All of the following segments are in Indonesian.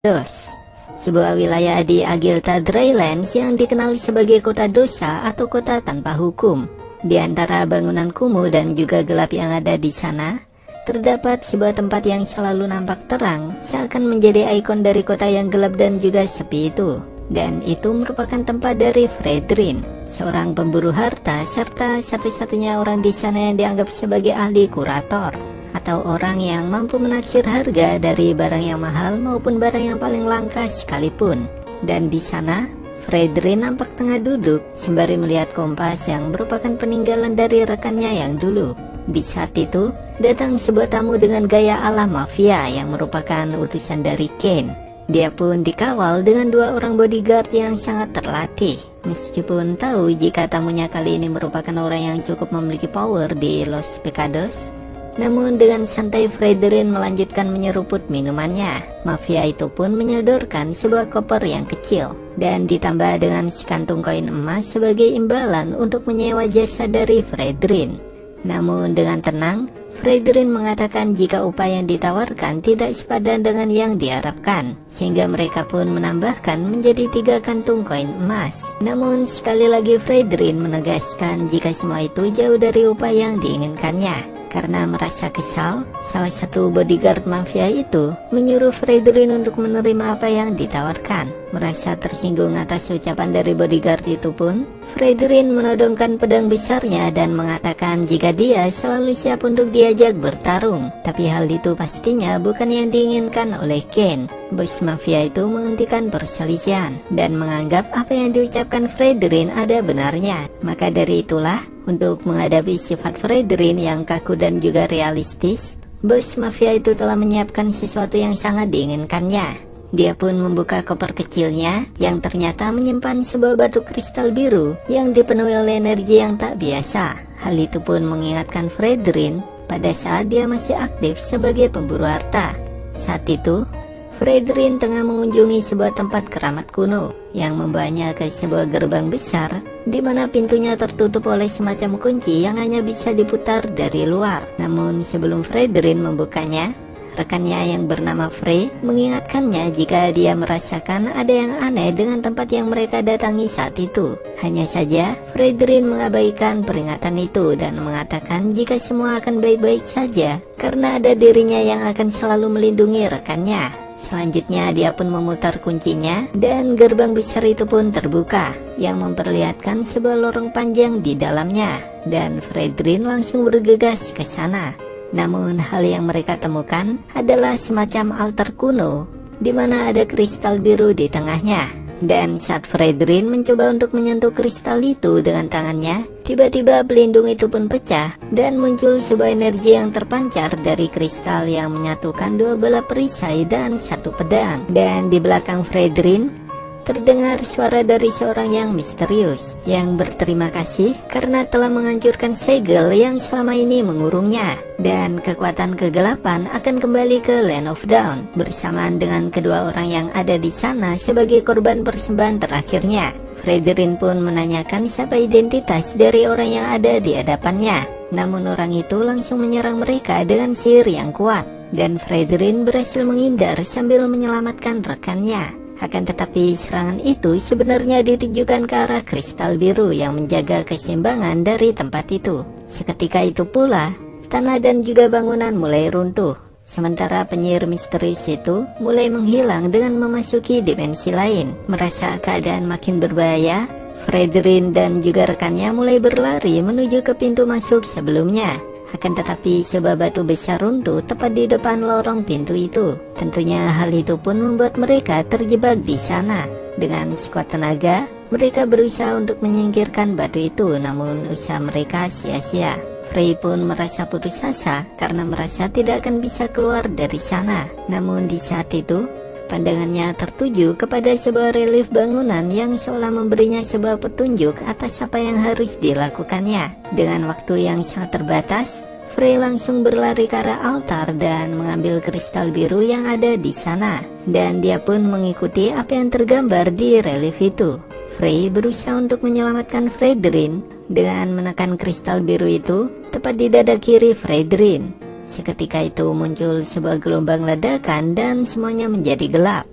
Dos, sebuah wilayah di Agilta Drylands yang dikenal sebagai kota dosa atau kota tanpa hukum. Di antara bangunan kumuh dan juga gelap yang ada di sana, terdapat sebuah tempat yang selalu nampak terang, seakan menjadi ikon dari kota yang gelap dan juga sepi itu. Dan itu merupakan tempat dari Fredrin, seorang pemburu harta serta satu-satunya orang di sana yang dianggap sebagai ahli kurator, atau orang yang mampu menaksir harga dari barang yang mahal maupun barang yang paling langka sekalipun. Dan di sana, Fredrin nampak tengah duduk sembari melihat kompas yang merupakan peninggalan dari rekannya yang dulu. Di saat itu, datang sebuah tamu dengan gaya ala mafia yang merupakan utusan dari Kane. Dia pun dikawal dengan dua orang bodyguard yang sangat terlatih. Meskipun tahu jika tamunya kali ini merupakan orang yang cukup memiliki power di Los Pecados, namun dengan santai Fredrin melanjutkan menyeruput minumannya. Mafia itu pun menyodorkan sebuah koper yang kecil dan ditambah dengan sekantung koin emas sebagai imbalan untuk menyewa jasa dari Fredrin. Namun dengan tenang, Fredrin mengatakan jika upah yang ditawarkan tidak sepadan dengan yang diharapkan, sehingga mereka pun menambahkan menjadi 3 kantung koin emas. Namun sekali lagi Fredrin menegaskan jika semua itu jauh dari upah yang diinginkannya. Karena merasa kesal, salah satu bodyguard mafia itu menyuruh Fredrin untuk menerima apa yang ditawarkan. Merasa tersinggung atas ucapan dari bodyguard itu pun, Fredrin menodongkan pedang besarnya dan mengatakan jika dia selalu siap untuk diajak bertarung. Tapi hal itu pastinya bukan yang diinginkan oleh Kane. Bos mafia itu menghentikan perselisihan dan menganggap apa yang diucapkan Fredrin ada benarnya. Maka dari itulah, untuk menghadapi sifat Fredrin yang kaku dan juga realistis, bos mafia itu telah menyiapkan sesuatu yang sangat diinginkannya. Dia pun membuka koper kecilnya yang ternyata menyimpan sebuah batu kristal biru yang dipenuhi oleh energi yang tak biasa. Hal itu pun mengingatkan Fredrin pada saat dia masih aktif sebagai pemburu harta. Saat itu, Fredrin tengah mengunjungi sebuah tempat keramat kuno yang membawanya ke sebuah gerbang besar di mana pintunya tertutup oleh semacam kunci yang hanya bisa diputar dari luar. Namun sebelum Fredrin membukanya, rekannya yang bernama Frey mengingatkannya jika dia merasakan ada yang aneh dengan tempat yang mereka datangi saat itu. Hanya saja Fredrin mengabaikan peringatan itu dan mengatakan jika semua akan baik-baik saja karena ada dirinya yang akan selalu melindungi rekannya. Selanjutnya dia pun memutar kuncinya dan gerbang besar itu pun terbuka yang memperlihatkan sebuah lorong panjang di dalamnya, dan Fredrin langsung bergegas ke sana. Namun hal yang mereka temukan adalah semacam altar kuno di mana ada kristal biru di tengahnya. Dan saat Fredrin mencoba untuk menyentuh kristal itu dengan tangannya, tiba-tiba pelindung itu pun pecah dan muncul sebuah energi yang terpancar dari kristal yang menyatukan 2 bola perisai dan 1 pedang. Dan di belakang Fredrin terdengar suara dari seorang yang misterius yang berterima kasih karena telah menghancurkan segel yang selama ini mengurungnya, dan kekuatan kegelapan akan kembali ke Land of Dawn bersamaan dengan kedua orang yang ada di sana sebagai korban persembahan terakhirnya. Fredrin pun menanyakan siapa identitas dari orang yang ada di hadapannya, namun orang itu langsung menyerang mereka dengan sihir yang kuat, dan Fredrin berhasil menghindar sambil menyelamatkan rekannya. Akan tetapi serangan itu sebenarnya ditujukan ke arah kristal biru yang menjaga keseimbangan dari tempat itu. Seketika itu pula, tanah dan juga bangunan mulai runtuh. Sementara penyihir misterius itu mulai menghilang dengan memasuki dimensi lain. Merasa keadaan makin berbahaya, Fredrin dan juga rekannya mulai berlari menuju ke pintu masuk sebelumnya. Akan tetapi sebuah batu besar runtuh tepat di depan lorong pintu itu. Tentunya hal itu pun membuat mereka terjebak di sana. Dengan sekuat tenaga, mereka berusaha untuk menyingkirkan batu itu, namun usaha mereka sia-sia. Frey pun merasa putus asa karena merasa tidak akan bisa keluar dari sana. Namun di saat itu, pandangannya tertuju kepada sebuah relief bangunan yang seolah memberinya sebuah petunjuk atas apa yang harus dilakukannya. Dengan waktu yang sangat terbatas, Frey langsung berlari ke arah altar dan mengambil kristal biru yang ada di sana. Dan dia pun mengikuti apa yang tergambar di relief itu. Frey berusaha untuk menyelamatkan Fredrin dengan menekan kristal biru itu tepat di dada kiri Fredrin. Seketika itu muncul sebuah gelombang ledakan dan semuanya menjadi gelap.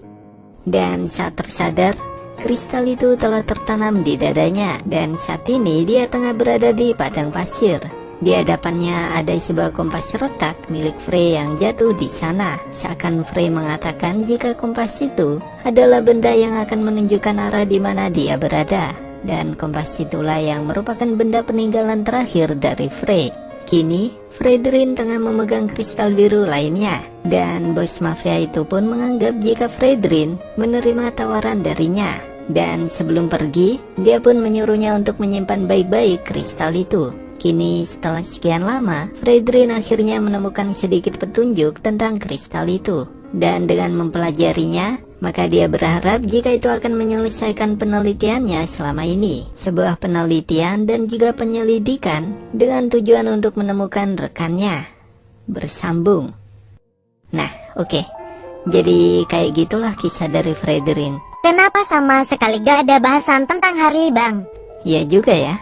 Dan saat tersadar, kristal itu telah tertanam di dadanya, dan saat ini dia tengah berada di padang pasir. Di hadapannya ada sebuah kompas retak milik Frey yang jatuh di sana. Seakan Frey mengatakan jika kompas itu adalah benda yang akan menunjukkan arah di mana dia berada. Dan kompas itulah yang merupakan benda peninggalan terakhir dari Frey. Kini, Fredrin tengah memegang kristal biru lainnya. Dan bos mafia itu pun menganggap jika Fredrin menerima tawaran darinya. Dan sebelum pergi, dia pun menyuruhnya untuk menyimpan baik-baik kristal itu. Kini setelah sekian lama, Fredrin akhirnya menemukan sedikit petunjuk tentang kristal itu. Dan dengan mempelajarinya, maka dia berharap jika itu akan menyelesaikan penelitiannya selama ini. Sebuah penelitian dan juga penyelidikan dengan tujuan untuk menemukan rekannya. Bersambung. Nah, oke. Jadi kayak gitulah kisah dari Fredrin. Kenapa sama sekali gak ada bahasan tentang Harley, Bang? Ya juga ya.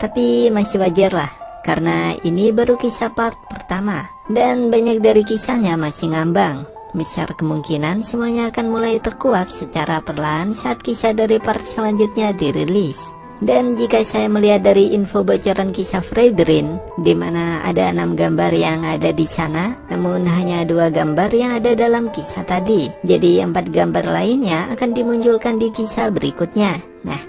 Tapi masih wajar lah, karena ini baru kisah part pertama, dan banyak dari kisahnya masih ngambang. Besar kemungkinan semuanya akan mulai terkuak secara perlahan saat kisah dari part selanjutnya dirilis. Dan jika saya melihat dari info bocoran kisah Fredrin, di mana ada 6 gambar yang ada di sana, namun hanya 2 gambar yang ada dalam kisah tadi. Jadi 4 gambar lainnya akan dimunculkan di kisah berikutnya. Nah,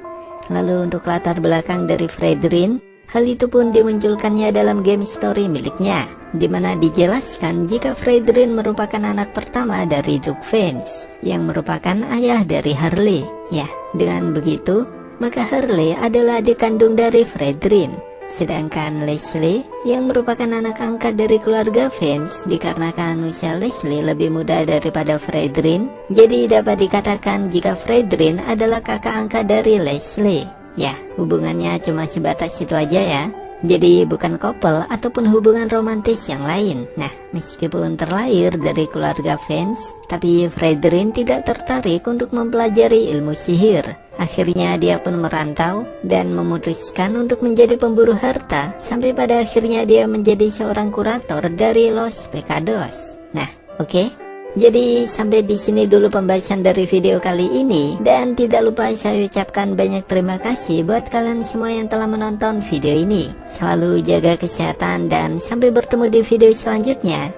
lalu untuk latar belakang dari Fredrin, hal itu pun dimunculkannya dalam game story miliknya, di mana dijelaskan jika Fredrin merupakan anak pertama dari Duke Vance, yang merupakan ayah dari Harley. Ya, dengan begitu, maka Harley adalah adik kandung dari Fredrin. Sedangkan Leslie yang merupakan anak angkat dari keluarga Vance, dikarenakan usia Leslie lebih muda daripada Fredrin, jadi dapat dikatakan jika Fredrin adalah kakak angkat dari Leslie. Ya, hubungannya cuma sebatas itu aja ya. Jadi bukan couple ataupun hubungan romantis yang lain. Nah, meskipun terlahir dari keluarga Vance, tapi Fredrin tidak tertarik untuk mempelajari ilmu sihir. Akhirnya dia pun merantau dan memutuskan untuk menjadi pemburu harta, sampai pada akhirnya dia menjadi seorang kurator dari Los Pecados. Nah, oke. Jadi sampai di sini dulu pembahasan dari video kali ini, dan tidak lupa saya ucapkan banyak terima kasih buat kalian semua yang telah menonton video ini. Selalu jaga kesehatan dan sampai bertemu di video selanjutnya.